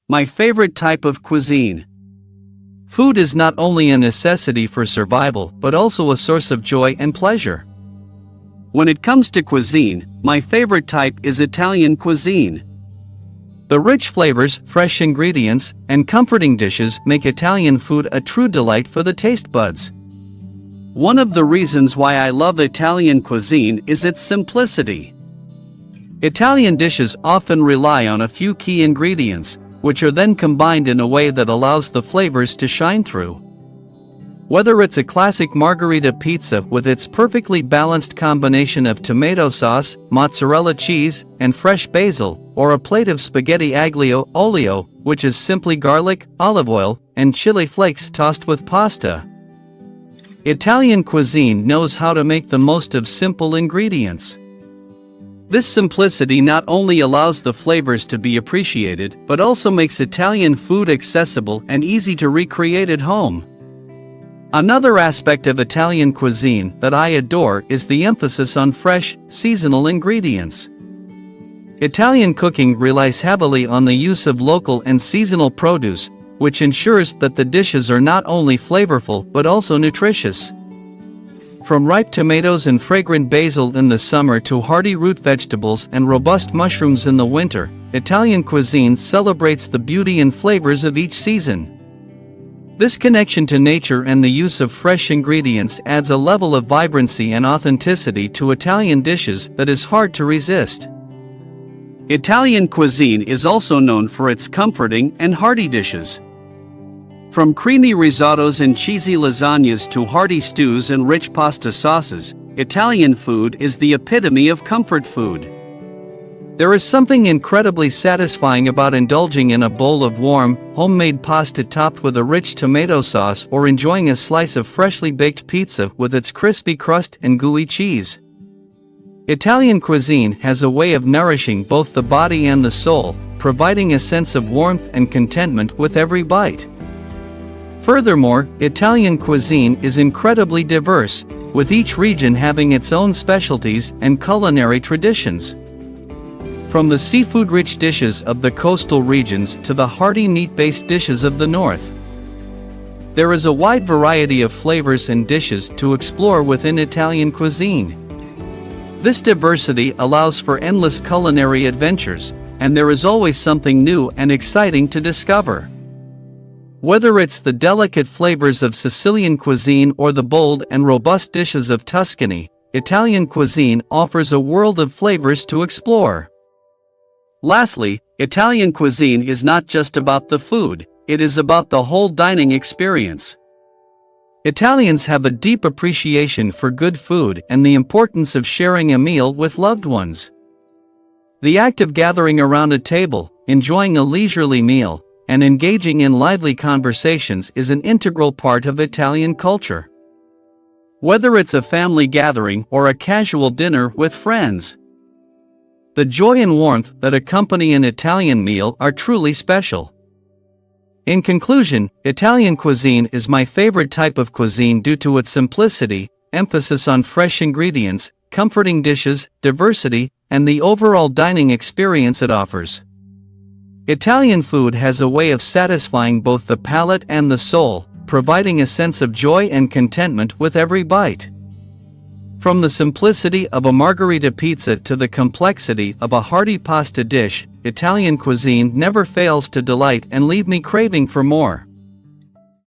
My favorite type of cuisine. Food is not only a necessity for survival but also a source of joy and pleasure. When it comes to cuisine, my favorite type is Italian cuisine. The rich flavors, fresh ingredients, and comforting dishes make Italian food a true delight for the taste buds. One of the reasons why I love Italian cuisine is its simplicity. Italian dishes often rely on a few key ingredients, which are then combined in a way that allows the flavors to shine through. Whether it's a classic margherita pizza with its perfectly balanced combination of tomato sauce, mozzarella cheese, and fresh basil, or a plate of spaghetti aglio olio, which is simply garlic, olive oil, and chili flakes tossed with pasta. Italian cuisine knows how to make the most of simple ingredients. This simplicity not only allows the flavors to be appreciated, but also makes Italian food accessible and easy to recreate at home. Another aspect of Italian cuisine that I adore is the emphasis on fresh, seasonal ingredients. Italian cooking relies heavily on the use of local and seasonal produce, which ensures that the dishes are not only flavorful but also nutritious. From ripe tomatoes and fragrant basil in the summer to hearty root vegetables and robust mushrooms in the winter, Italian cuisine celebrates the beauty and flavors of each season. This connection to nature and the use of fresh ingredients adds a level of vibrancy and authenticity to Italian dishes that is hard to resist. Italian cuisine is also known for its comforting and hearty dishes. From creamy risottos and cheesy lasagnas to hearty stews and rich pasta sauces, Italian food is the epitome of comfort food. There is something incredibly satisfying about indulging in a bowl of warm, homemade pasta topped with a rich tomato sauce or enjoying a slice of freshly baked pizza with its crispy crust and gooey cheese. Italian cuisine has a way of nourishing both the body and the soul, providing a sense of warmth and contentment with every bite. Furthermore, Italian cuisine is incredibly diverse, with each region having its own specialties and culinary traditions. From the seafood-rich dishes of the coastal regions to the hearty meat-based dishes of the north. There is a wide variety of flavors and dishes to explore within Italian cuisine. This diversity allows for endless culinary adventures, and there is always something new and exciting to discover. Whether it's the delicate flavors of Sicilian cuisine or the bold and robust dishes of Tuscany, Italian cuisine offers a world of flavors to explore. Lastly, Italian cuisine is not just about the food, it is about the whole dining experience. Italians have a deep appreciation for good food and the importance of sharing a meal with loved ones. The act of gathering around a table, enjoying a leisurely meal, and engaging in lively conversations is an integral part of Italian culture. Whether it's a family gathering or a casual dinner with friends, the joy and warmth that accompany an Italian meal are truly special. In conclusion, Italian cuisine is my favorite type of cuisine due to its simplicity, emphasis on fresh ingredients, comforting dishes, diversity, and the overall dining experience it offers. Italian food has a way of satisfying both the palate and the soul, providing a sense of joy and contentment with every bite. From the simplicity of a margherita pizza to the complexity of a hearty pasta dish, Italian cuisine never fails to delight and leave me craving for more.